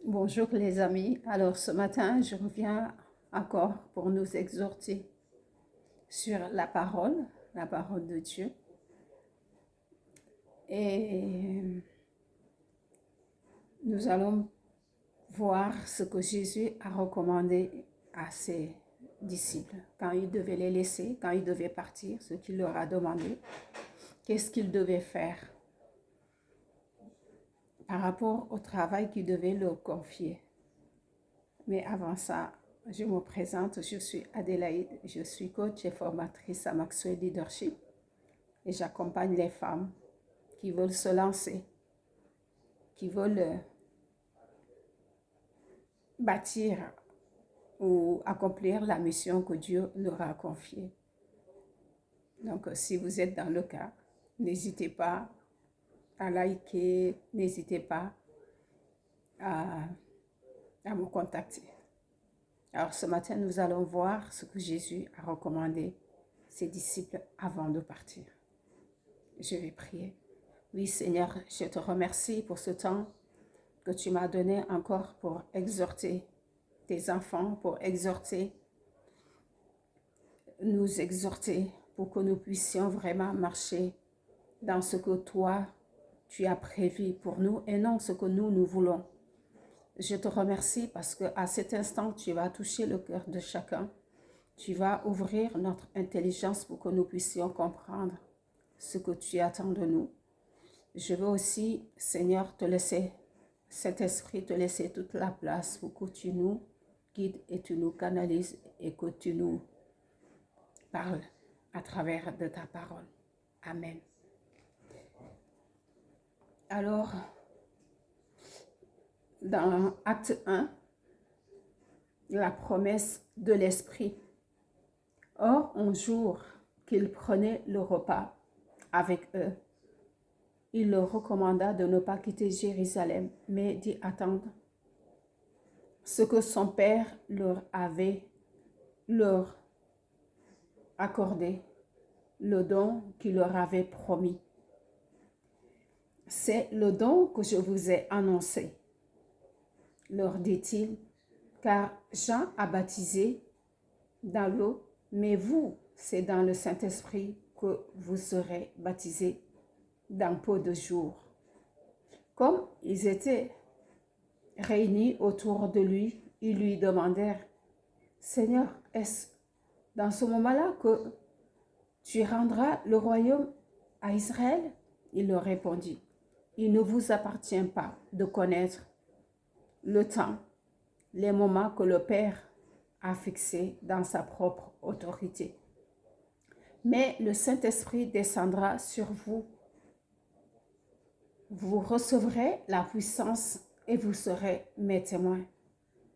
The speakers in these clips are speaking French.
Bonjour les amis. Alors ce matin, je reviens encore pour nous exhorter sur la parole de Dieu. Et nous allons voir ce que Jésus a recommandé à ses disciples quand il devait les laisser, quand il devait partir, ce qu'il leur a demandé, qu'est-ce qu'ils devaient faire par rapport au travail qu'il devait leur confier. Mais avant ça, je me présente, je suis Adélaïde, je suis coach et formatrice à Maxwell Leadership et j'accompagne les femmes qui veulent se lancer, qui veulent bâtir ou accomplir la mission que Dieu leur a confiée. Donc, si vous êtes dans le cas, n'hésitez pas à liker, n'hésitez pas à me contacter. Alors, ce matin, nous allons voir ce que Jésus a recommandé ses disciples avant de partir. Je vais prier. Oui, Seigneur, je te remercie pour ce temps que tu m'as donné encore pour exhorter tes enfants, pour nous exhorter, pour que nous puissions vraiment marcher dans ce que toi, tu as prévu pour nous et non ce que nous voulons. Je te remercie parce qu'à cet instant, tu vas toucher le cœur de chacun. Tu vas ouvrir notre intelligence pour que nous puissions comprendre ce que tu attends de nous. Je veux aussi, Seigneur, te laisser, cet esprit, te laisser toute la place pour que tu nous guides et tu nous canalises et que tu nous parles à travers de ta parole. Amen. Alors, dans Acte 1, la promesse de l'Esprit. Or, un jour qu'il prenait le repas avec eux, il leur recommanda de ne pas quitter Jérusalem, mais d'y attendre ce que son Père leur accordé, le don qu'il leur avait promis. C'est le don que je vous ai annoncé, leur dit-il, car Jean a baptisé dans l'eau, mais vous, c'est dans le Saint-Esprit que vous serez baptisés dans peu de jours. Comme ils étaient réunis autour de lui, ils lui demandèrent, Seigneur, est-ce dans ce moment-là que tu rendras le royaume à Israël? Il leur répondit, il ne vous appartient pas de connaître le temps, les moments que le Père a fixés dans sa propre autorité. Mais le Saint-Esprit descendra sur vous. Vous recevrez la puissance et vous serez mes témoins.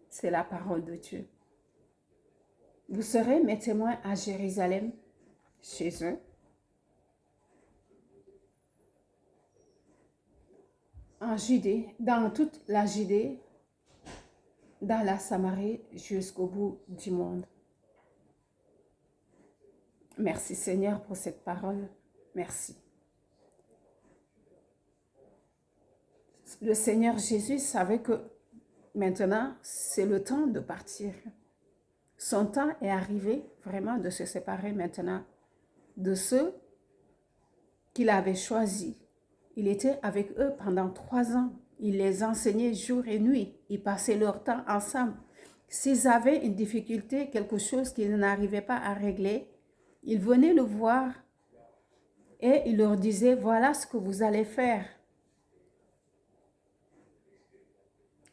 C'est la parole de Dieu. Vous serez mes témoins à Jérusalem, chez eux, en Judée, dans toute la Judée, dans la Samarie, jusqu'au bout du monde. Merci Seigneur pour cette parole. Merci. Le Seigneur Jésus savait que maintenant, c'est le temps de partir. Son temps est arrivé vraiment de se séparer maintenant de ceux qu'il avait choisis. Il était avec eux pendant 3 ans. Il les enseignait jour et nuit. Ils passaient leur temps ensemble. S'ils avaient une difficulté, quelque chose qu'ils n'arrivaient pas à régler, ils venaient le voir et il leur disait, voilà ce que vous allez faire.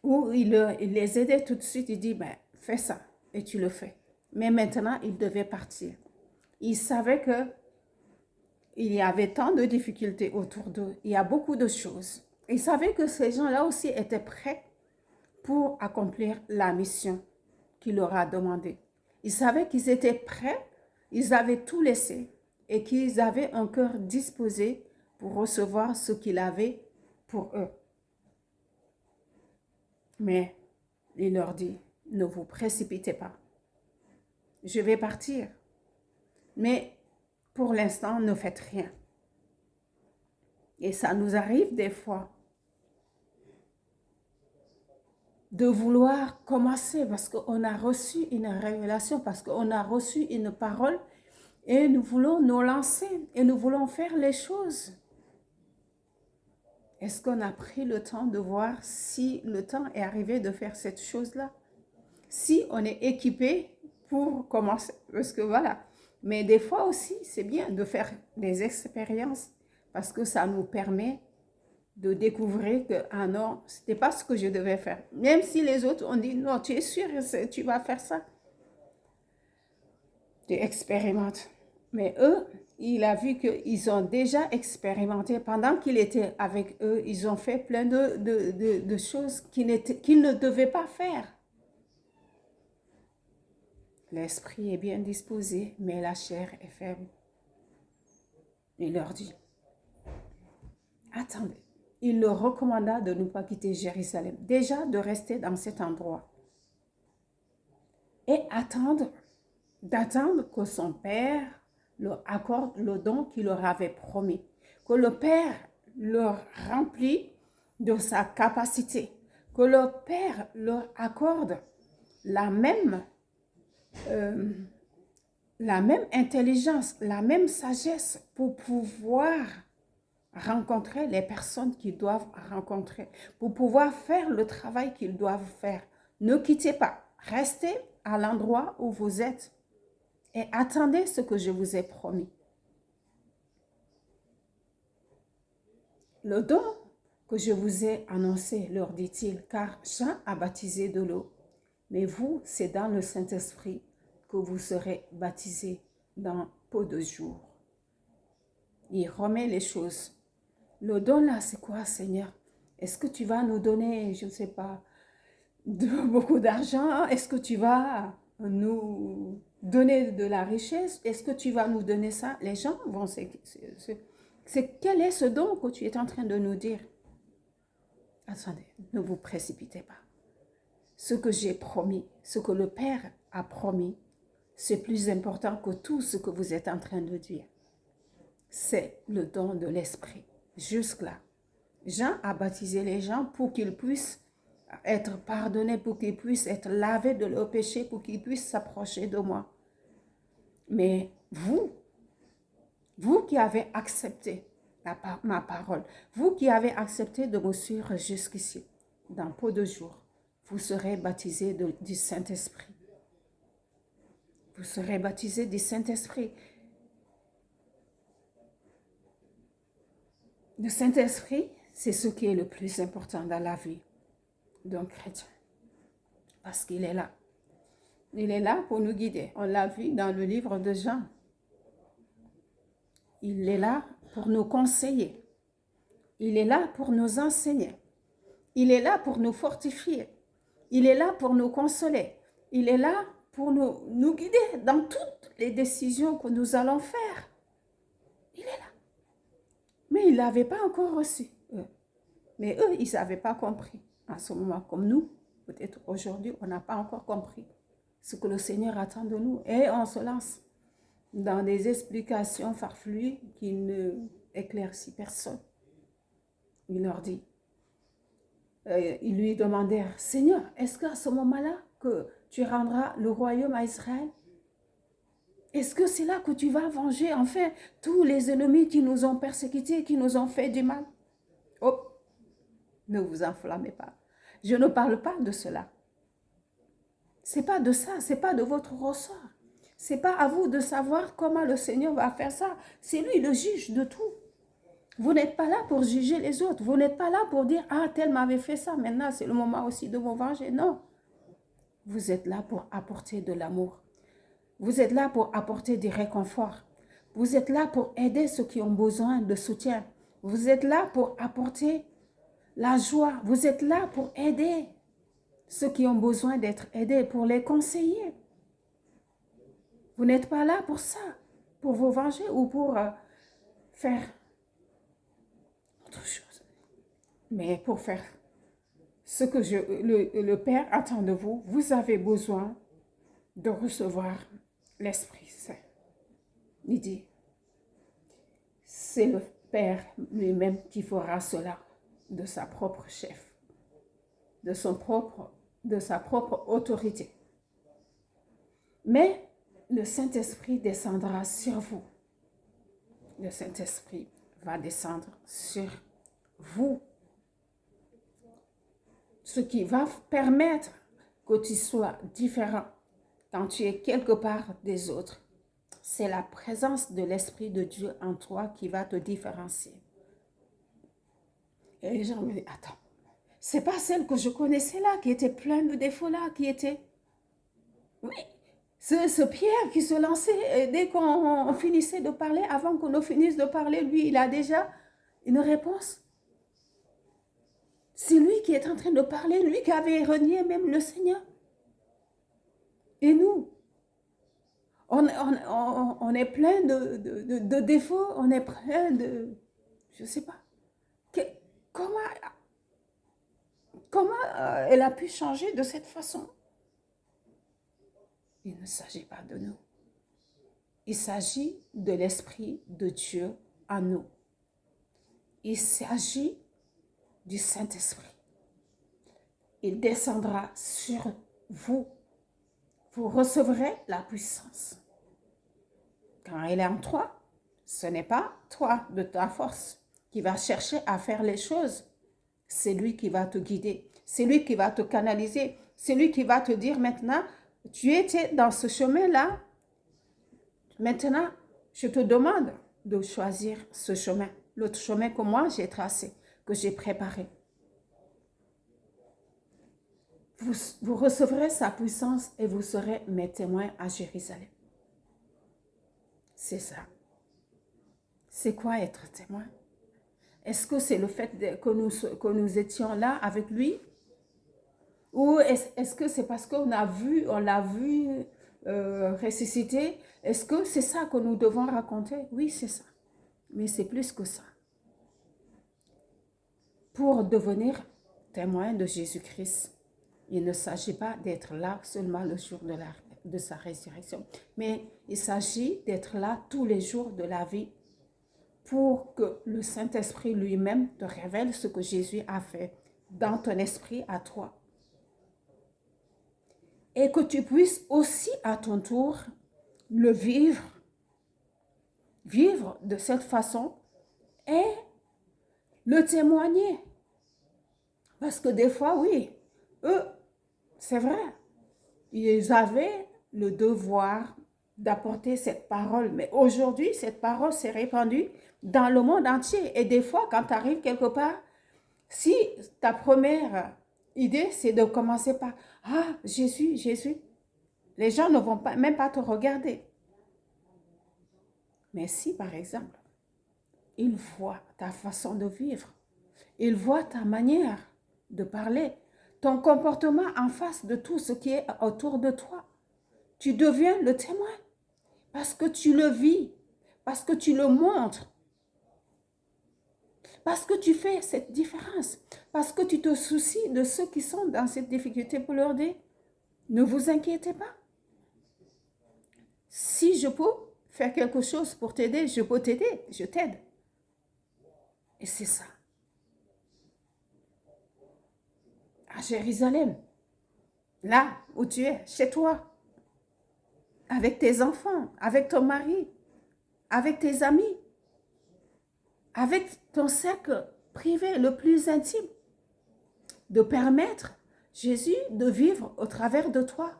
Ou il les aidait tout de suite, il dit, ben, fais ça et tu le fais. Mais maintenant, il devait partir. Il savait que il y avait tant de difficultés autour d'eux. Il y a beaucoup de choses. Il savait que ces gens-là aussi étaient prêts pour accomplir la mission qu'il leur a demandée. Il savait qu'ils étaient prêts, ils avaient tout laissé et qu'ils avaient un cœur disposé pour recevoir ce qu'il avait pour eux. Mais il leur dit, ne vous précipitez pas. Je vais partir. Mais pour l'instant, ne faites rien. Et ça nous arrive des fois. de vouloir commencer parce qu'on a reçu une révélation, parce qu'on a reçu une parole et nous voulons nous lancer et nous voulons faire les choses. Est-ce qu'on a pris le temps de voir si le temps est arrivé de faire cette chose-là? Si on est équipé pour commencer, parce que voilà. Mais des fois aussi, c'est bien de faire des expériences parce que ça nous permet de découvrir que, ah non, ce n'était pas ce que je devais faire. Même si les autres ont dit, non, tu es sûr, tu vas faire ça. Tu expérimentes. Mais eux, il a vu qu'ils ont déjà expérimenté. Pendant qu'il était avec eux, ils ont fait plein de choses qu'ils ne devaient pas faire. L'esprit est bien disposé, mais la chair est faible. Il leur dit, attendez. Il leur recommanda de ne pas quitter Jérusalem, déjà de rester dans cet endroit et d'attendre que son père leur accorde le don qu'il leur avait promis, que le père leur remplit de sa capacité, que le père leur accorde la même intelligence, la même sagesse pour pouvoir rencontrer les personnes qu'ils doivent rencontrer, pour pouvoir faire le travail qu'ils doivent faire. Ne quittez pas, restez à l'endroit où vous êtes et attendez ce que je vous ai promis. Le don que je vous ai annoncé, leur dit-il, car Jean a baptisé de l'eau, mais vous, c'est dans le Saint-Esprit que vous serez baptisés dans peu de jours. Il remet les choses. Le don là, c'est quoi, Seigneur? Est-ce que tu vas nous donner, je ne sais pas, beaucoup d'argent? Est-ce que tu vas nous donner de la richesse? Est-ce que tu vas nous donner ça? Les gens vont... Quel est ce don que tu es en train de nous dire? Attendez, ne vous précipitez pas. Ce que j'ai promis, ce que le Père a promis, c'est plus important que tout ce que vous êtes en train de dire. C'est le don de l'Esprit. Jusque-là, Jean a baptisé les gens pour qu'ils puissent être pardonnés, pour qu'ils puissent être lavés de leurs péchés, pour qu'ils puissent s'approcher de moi. Mais vous qui avez accepté ma parole, vous qui avez accepté de me suivre jusqu'ici, dans peu de jours, vous serez baptisés du Saint-Esprit. Vous serez baptisés du Saint-Esprit. Le Saint-Esprit, c'est ce qui est le plus important dans la vie d'un chrétien. Parce qu'il est là. Il est là pour nous guider. On l'a vu dans le livre de Jean. Il est là pour nous conseiller. Il est là pour nous enseigner. Il est là pour nous fortifier. Il est là pour nous consoler. Il est là pour nous guider dans toutes les décisions que nous allons faire. Il est là. Mais ils ne l'avaient pas encore reçu. Mais eux, ils n'avaient pas compris. En ce moment, comme nous, peut-être aujourd'hui, on n'a pas encore compris ce que le Seigneur attend de nous. Et on se lance dans des explications farfelues qui ne éclaircissent personne. Il leur dit, ils lui demandèrent, Seigneur, est-ce qu'à ce moment-là que tu rendras le royaume à Israël? Est-ce que c'est là que tu vas venger enfin tous les ennemis qui nous ont persécutés, qui nous ont fait du mal? Oh, ne vous enflammez pas. Je ne parle pas de cela. C'est pas de ça, c'est pas de votre ressort. C'est pas à vous de savoir comment le Seigneur va faire ça. C'est lui le juge de tout. Vous n'êtes pas là pour juger les autres. Vous n'êtes pas là pour dire, ah, tel m'avait fait ça, maintenant c'est le moment aussi de me venger. Non. Vous êtes là pour apporter de l'amour. Vous êtes là pour apporter du réconfort. Vous êtes là pour aider ceux qui ont besoin de soutien. Vous êtes là pour apporter la joie. Vous êtes là pour aider ceux qui ont besoin d'être aidés, pour les conseiller. Vous n'êtes pas là pour ça, pour vous venger ou pour faire autre chose. Mais pour faire ce que le Père attend de vous, vous avez besoin de recevoir l'Esprit Saint. Il dit, c'est le Père lui-même qui fera cela de sa propre chef, de son propre de sa propre autorité. Mais le Saint-Esprit descendra sur vous. Le Saint-Esprit va descendre sur vous. Ce qui va permettre que tu sois différent quand tu es quelque part des autres. C'est la présence de l'Esprit de Dieu en toi qui va te différencier. Et les gens me disent, attends, c'est pas celle que je connaissais là, qui était pleine de défauts là, qui était... Oui, ce Pierre qui se lançait dès qu'on finissait de parler, avant qu'on finisse de parler, lui, il a déjà une réponse. C'est lui qui est en train de parler, lui qui avait renié même le Seigneur. Et nous, on est plein de défauts, on est plein de... Je ne sais pas. Comment elle a pu changer de cette façon? Il ne s'agit pas de nous. Il s'agit de l'Esprit de Dieu en nous. Il s'agit du Saint-Esprit. Il descendra sur vous. Vous recevrez la puissance. Quand elle est en toi, ce n'est pas toi de ta force qui va chercher à faire les choses. C'est lui qui va te guider. C'est lui qui va te canaliser. C'est lui qui va te dire maintenant, tu étais dans ce chemin-là. Maintenant, je te demande de choisir ce chemin. L'autre chemin que moi j'ai tracé, que j'ai préparé. Vous recevrez sa puissance et vous serez mes témoins à Jérusalem. C'est ça. C'est quoi être témoin? Est-ce que c'est le fait que nous étions là avec lui? Ou est-ce que c'est parce qu'on l'a vu ressusciter? Est-ce que c'est ça que nous devons raconter? Oui, c'est ça. Mais c'est plus que ça. Pour devenir témoin de Jésus-Christ, il ne s'agit pas d'être là seulement le jour de sa résurrection, mais il s'agit d'être là tous les jours de la vie pour que le Saint-Esprit lui-même te révèle ce que Jésus a fait dans ton esprit à toi. Et que tu puisses aussi à ton tour le vivre de cette façon et le témoigner. Parce que des fois, oui, eux, c'est vrai, ils avaient le devoir d'apporter cette parole. Mais aujourd'hui, cette parole s'est répandue dans le monde entier. Et des fois, quand tu arrives quelque part, si ta première idée, c'est de commencer par « Ah, Jésus, Jésus », les gens ne vont même pas te regarder. Mais si, par exemple, ils voient ta façon de vivre, ils voient ta manière de parler, ton comportement en face de tout ce qui est autour de toi, tu deviens le témoin parce que tu le vis, parce que tu le montres, parce que tu fais cette différence, parce que tu te soucies de ceux qui sont dans cette difficulté pour leur dire, ne vous inquiétez pas. Si je peux faire quelque chose pour t'aider, je peux t'aider, je t'aide. Et c'est ça. À Jérusalem, là où tu es, chez toi, avec tes enfants, avec ton mari, avec tes amis, avec ton cercle privé le plus intime, de permettre Jésus de vivre au travers de toi.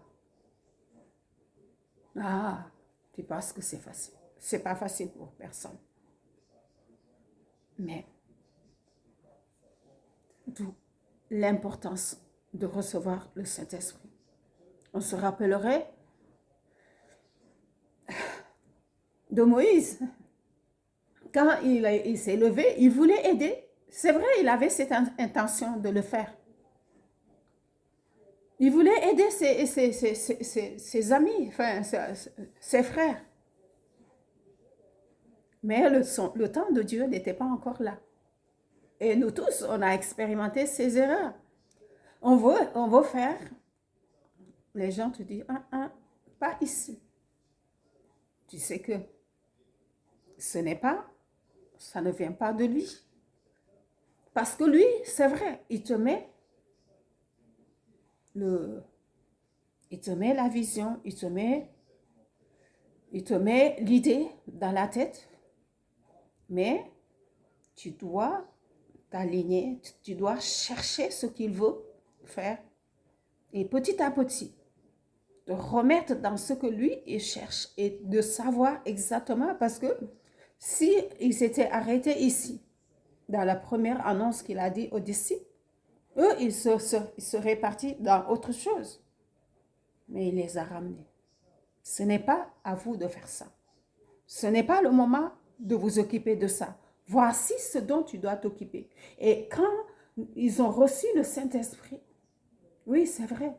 Ah, tu penses que c'est facile. C'est pas facile pour personne. Mais d'où l'importance de recevoir le Saint-Esprit. On se rappellerait de Moïse. Quand il s'est levé, il voulait aider. C'est vrai, il avait cette intention de le faire. Il voulait aider ses amis, enfin, ses frères. Mais le temps de Dieu n'était pas encore là. Et nous tous, on a expérimenté ces erreurs. On veut faire. Les gens te disent, pas ici. Tu sais que ça ne vient pas de lui. Parce que lui, c'est vrai, il te met il te met la vision, il te met l'idée dans la tête, mais tu dois t'aligner, tu dois chercher ce qu'il veut faire et petit à petit, te remettre dans ce que lui, il cherche et de savoir exactement parce que si il s'était arrêté ici, dans la première annonce qu'il a dit aux disciples, eux, ils seraient partis dans autre chose. Mais il les a ramenés. Ce n'est pas à vous de faire ça. Ce n'est pas le moment de vous occuper de ça. Voici ce dont tu dois t'occuper. Et quand ils ont reçu le Saint-Esprit, oui, c'est vrai,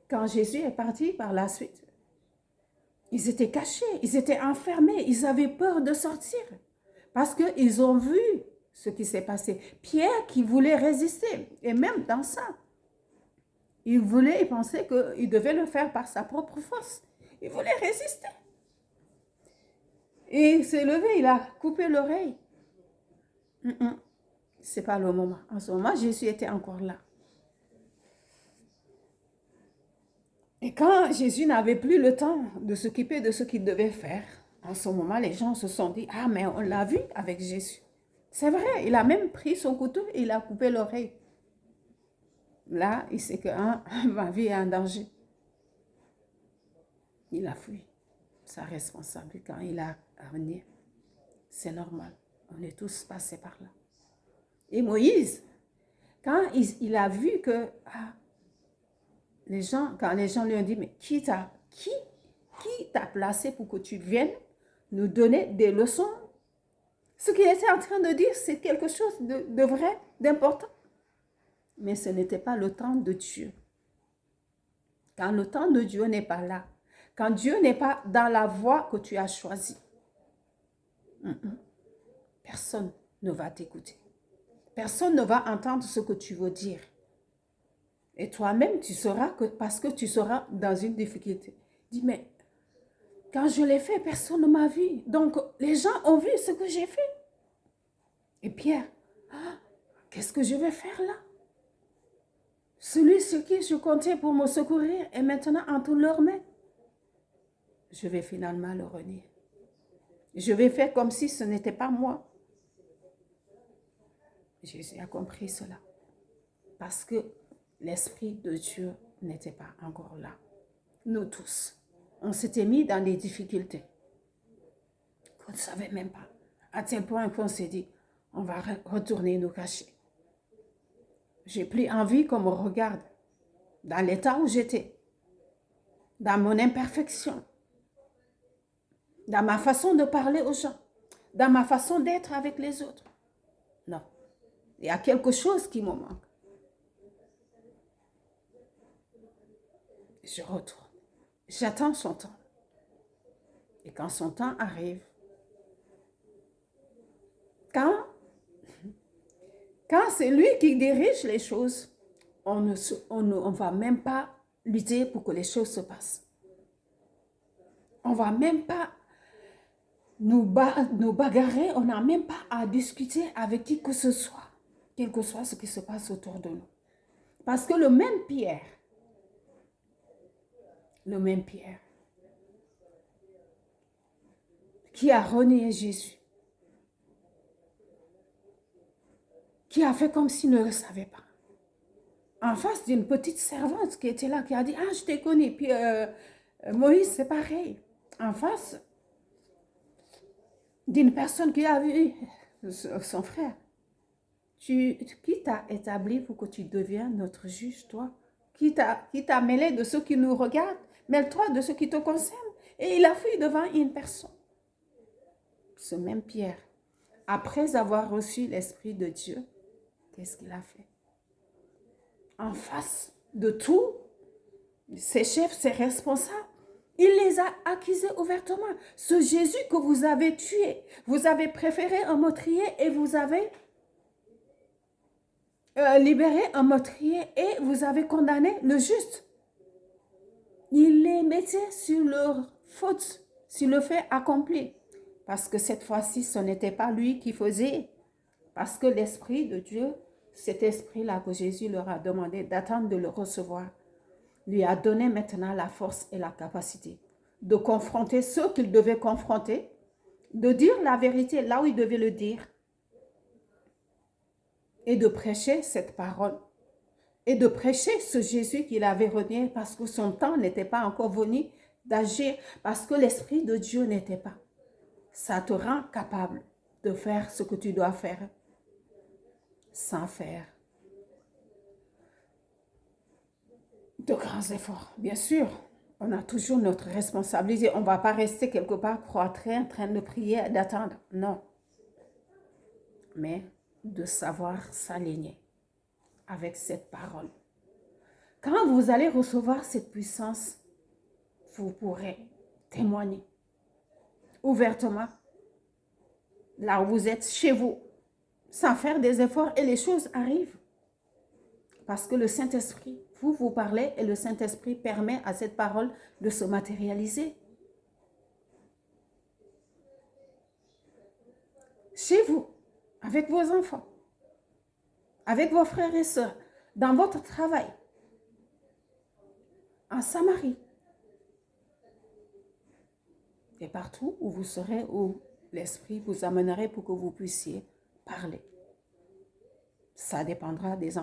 quand Jésus est parti par la suite, ils étaient cachés, ils étaient enfermés, ils avaient peur de sortir parce qu'ils ont vu ce qui s'est passé. Pierre qui voulait résister, et même dans ça, il pensait qu'il devait le faire par sa propre force. Il voulait résister. Et il s'est levé, il a coupé l'oreille. C'est pas le moment. En ce moment, Jésus était encore là. Et quand Jésus n'avait plus le temps de s'occuper de ce qu'il devait faire, en ce moment, les gens se sont dit, ah, mais on l'a vu avec Jésus. C'est vrai, il a même pris son couteau et il a coupé l'oreille. Là, il sait que ma vie est en danger. Il a fui. Sa responsabilité quand il a à venir. C'est normal. On est tous passés par là. Et Moïse, quand il a vu que quand les gens lui ont dit, mais qui t'a placé pour que tu viennes nous donner des leçons? Ce qu'il était en train de dire, c'est quelque chose de vrai, d'important. Mais ce n'était pas le temps de Dieu. Quand le temps de Dieu n'est pas là, quand Dieu n'est pas dans la voie que tu as choisie, personne ne va t'écouter. Personne ne va entendre ce que tu veux dire. Et toi-même, tu sauras que parce que tu seras dans une difficulté. Dis, mais quand je l'ai fait, personne ne m'a vu. Donc, les gens ont vu ce que j'ai fait. Et Pierre, qu'est-ce que je vais faire là? Celui sur qui je comptais pour me secourir est maintenant entre leurs mains. Je vais finalement le renier. Je vais faire comme si ce n'était pas moi. Jésus a compris cela. Parce que l'Esprit de Dieu n'était pas encore là. Nous tous, on s'était mis dans des difficultés qu'on ne savait même pas. À tel point qu'on s'est dit, on va retourner nous cacher. J'ai plus envie qu'on me regarde dans l'état où j'étais, dans mon imperfection, dans ma façon de parler aux gens, dans ma façon d'être avec les autres. Non, il y a quelque chose qui me manque. Je retourne. J'attends son temps. Et quand son temps arrive, quand c'est lui qui dirige les choses, on ne va même pas lutter pour que les choses se passent. On ne va même pas nous bagarrer, on n'a même pas à discuter avec qui que ce soit, quel que soit ce qui se passe autour de nous. Parce que le même Pierre, qui a renié Jésus, qui a fait comme s'il ne le savait pas, en face d'une petite servante qui était là, qui a dit, ah, je t'ai connu. Puis Moïse, c'est pareil. En face d'une personne qui a vu son frère. Qui t'a établi pour que tu deviennes notre juge, toi? Qui t'a mêlé de ceux qui nous regardent? Mêle-toi de ceux qui te concernent. Et il a fui devant une personne. Ce même Pierre, après avoir reçu l'Esprit de Dieu, qu'est-ce qu'il a fait? En face de tous ses chefs, ses responsables, il les a accusés ouvertement. Ce Jésus que vous avez tué, vous avez préféré un meurtrier et vous avez libéré un meurtrier et vous avez condamné le juste. Il les mettait sur leur faute, sur le fait accompli. Parce que cette fois-ci, ce n'était pas lui qui faisait. Parce que l'Esprit de Dieu, cet esprit-là que Jésus leur a demandé d'attendre de le recevoir, lui a donné maintenant la force et la capacité de confronter ceux qu'il devait confronter, de dire la vérité là où il devait le dire et de prêcher cette parole et de prêcher ce Jésus qu'il avait renié parce que son temps n'était pas encore venu d'agir, parce que l'Esprit de Dieu n'était pas. Ça te rend capable de faire ce que tu dois faire sans faire de grands efforts. Bien sûr, on a toujours notre responsabilité. On ne va pas rester quelque part cloîtré en train de prier et d'attendre. Non. Mais de savoir s'aligner avec cette parole. Quand vous allez recevoir cette puissance, vous pourrez témoigner ouvertement là où vous êtes, chez vous, sans faire des efforts, et les choses arrivent. Parce que le Saint-Esprit, vous parlez et le Saint-Esprit permet à cette parole de se matérialiser. Chez vous, avec vos enfants, avec vos frères et sœurs, dans votre travail, en Samarie, et partout où vous serez, où l'Esprit vous amènerait pour que vous puissiez parler. Ça dépendra des